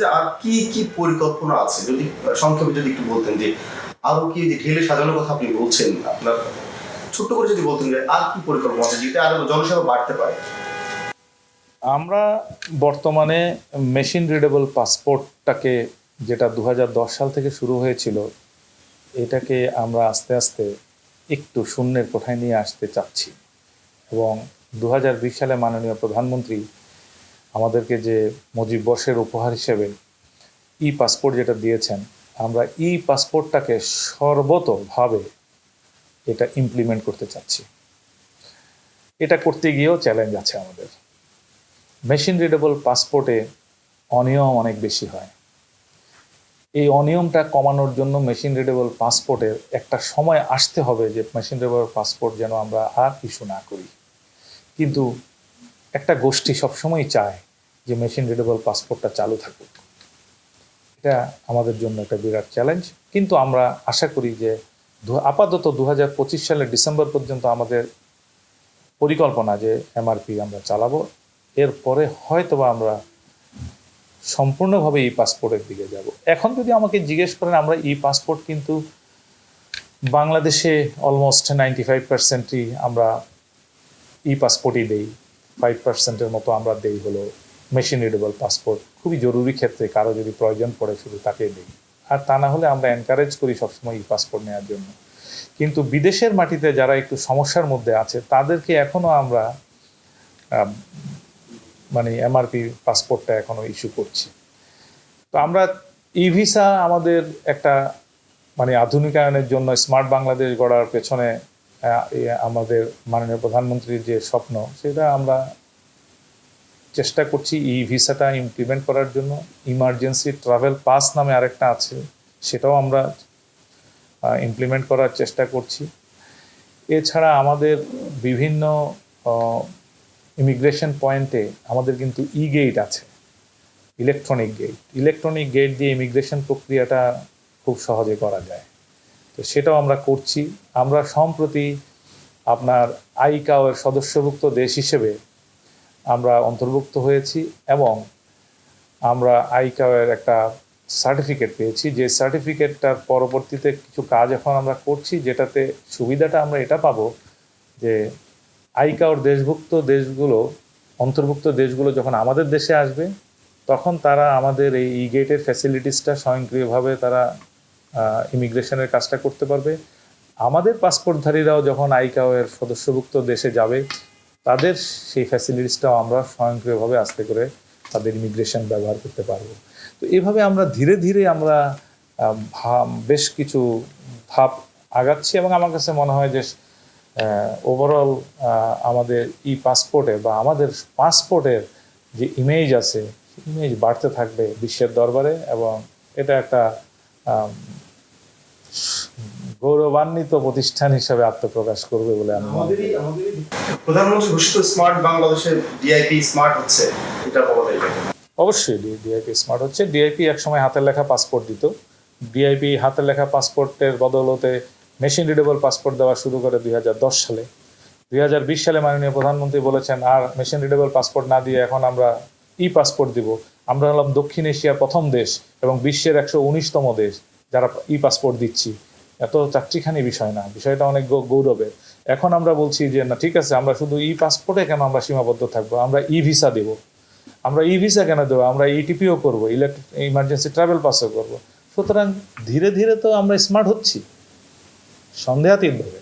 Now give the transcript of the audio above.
আর কি কি পরিকল্পনা আছে যদি সংক্ষেপে যদি একটু বলতেন যে আরো কি ঢেলে সাজানোর কথা আপনি বলছেন আপনার ছোট্ট করে যদি বলতেন যে আর কি পরিকল্পনা আছে যেটা আরো জনসেবা বাড়তে পারে। আমরা বর্তমানে মেশিন রিডেবল পাসপোর্টটাকে যেটা 2010 সাল থেকে শুরু হয়েছিল এটাকে আমরা আস্তে আস্তে একটু শূন্যের কোঠায় নিয়ে আসতে চাচ্ছি এবং 2020 সালে মাননীয় প্রধানমন্ত্রী আমাদেরকে যে মুজিব বর্ষের উপহার হিসেবে ই পাসপোর্ট যেটা দিয়েছেন আমরা ই পাসপোর্টটাকে সর্বতভাবে এটা ইমপ্লিমেন্ট করতে চাচ্ছি। এটা করতে গিয়েও চ্যালেঞ্জ আছে আমাদের। মেশিন রিডেবল পাসপোর্টে অনিয়ম অনেক বেশি হয়। এই অনিয়মটা কমানোর জন্য মেশিন রিডেবল পাসপোর্টের একটা সময় আসতে হবে যে মেশিন রিডেবল পাসপোর্ট যেন আমরা আর ইস্যু না করি, কিন্তু একটা গোষ্ঠী সবসময় চায় যে মেশিন রিডেবল পাসপোর্টটা চালু থাকুক। এটা আমাদের জন্য একটা বিরাট চ্যালেঞ্জ, কিন্তু আমরা আশা করি যে আপাতত 2025 সালের ডিসেম্বর পর্যন্ত আমাদের পরিকল্পনা যে এমআরপি আমরা চালাবো, এরপরে হয়তোবা আমরা সম্পূর্ণভাবে ই পাসপোর্টের দিকে যাব। এখন যদি আমাকে জিজ্ঞেস করেন, আমরা ই পাসপোর্ট কিন্তু বাংলাদেশে অলমোস্ট 95%ই আমরা ই পাসপোর্টই দেই, 5%-এর মতো আমরা দেই হলো মেশিন রিডেবল পাসপোর্ট। খুবই জরুরি ক্ষেত্রে কারো যদি প্রয়োজন পড়ে শুধু তাকে দেই, আর তা না হলে আমরা এনকারেজ করি সবসময় ই পাসপোর্ট নেওয়ার জন্য। কিন্তু বিদেশের মাটিতে যারা একটু সমস্যার মধ্যে আছে তাদেরকে এখনও আমরা মানে এমআরপি পাসপোর্টটা এখনও ইস্যু করছি। তো আমরা ই ভিসা আমাদের একটা মানে আধুনিকায়নের জন্য স্মার্ট বাংলাদেশ গড়ার পেছনে আমাদের মাননীয় প্রধানমন্ত্রীর যে স্বপ্ন, সেটা আমরা চেষ্টা করছি ই ভিসাটা ইমপ্লিমেন্ট করার জন্য। ইমার্জেন্সি ট্রাভেল পাস নামে আরেকটা আছে, সেটাও আমরা ইমপ্লিমেন্ট করার চেষ্টা করছি। এছাড়া আমাদের বিভিন্ন ইমিগ্রেশন পয়েন্টে আমাদের কিন্তু ই গেট আছে, ইলেকট্রনিক গেট দিয়ে ইমিগ্রেশন প্রক্রিয়াটা খুব সহজে করা যায়। তো সেটাও আমরা করছি। আমরা সম্প্রতি আপনার আইকাওয়ের সদস্যভুক্ত দেশ হিসেবে আমরা অন্তর্ভুক্ত হয়েছি এবং আমরা আইকাওয়ের একটা সার্টিফিকেট পেয়েছি, যে সার্টিফিকেটটার পরবর্তীতে কিছু কাজ এখন আমরা করছি, যেটাতে সুবিধাটা আমরা এটা পাবো যে আইকাওর অন্তর্ভুক্ত দেশগুলো যখন আমাদের দেশে আসবে তখন তারা আমাদের এই ই গেটের ফ্যাসিলিটিসটা স্বয়ংক্রিয়ভাবে তারা ইমিগ্রেশনের কাজটা করতে পারবে। আমাদের পাসপোর্টধারীরাও যখন আইকাওয়ের সদস্যভুক্ত দেশে যাবে তাদের সেই ফ্যাসিলিটিসটাও আমরা স্বয়ংক্রিয়ভাবে আস্তে করে তাদের ইমিগ্রেশন ব্যবহার করতে পারবো। তো এইভাবে আমরা ধীরে ধীরে আমরা বেশ কিছু ধাপ আগাচ্ছি এবং আমার কাছে মনে হয় যে ওভারঅল আমাদের ই পাসপোর্টে বা আমাদের পাসপোর্টের যে ইমেজ আছে, ইমেজ বাড়তে থাকবে বিশ্বের দরবারে এবং এটা একটা গৌরবান্বিত প্রতিষ্ঠান হিসেবে আত্মপ্রকাশ করবে বলে আমি প্রধানমন্ত্রী ঘোষিত স্মার্ট বাংলাদেশে ডিআইপি স্মার্ট হচ্ছে, এটা বলা যায়। অবশ্যই ডিআইপি স্মার্ট হচ্ছে। ডিআইপি একসময় হাতের লেখা পাসপোর্ট দিত, ডিআইপি হাতের লেখা পাসপোর্টের বদৌলতে মেশিন রিডেবল পাসপোর্ট দেওয়া শুরু করে 2010 সালে। 2020 সালে মাননীয় প্রধানমন্ত্রী বলেছেন আর মেশিন রিডেবল পাসপোর্ট না দিয়ে এখন আমরা ই পাসপোর্ট দিব। আমরা হলাম দক্ষিণ এশিয়ার প্রথম দেশ এবং বিশ্বের 119তম দেশ যারা ই পাসপোর্ট দিচ্ছি। এত চারটিখানি বিষয় না, বিষয়টা অনেক গৌরবের। এখন আমরা বলছি যে না, ঠিক আছে, আমরা শুধু ই পাসপোর্টে কেন আমরা সীমাবদ্ধ থাকবো, আমরা ই ভিসা দেব। আমরা ই ভিসা কেন দেবো, আমরা ইটিপিও করবো, ইমার্জেন্সি ট্রাভেল পাসও করবো। সুতরাং ধীরে ধীরে তো আমরা স্মার্ট হচ্ছি, সন্দেহাতীতভাবে।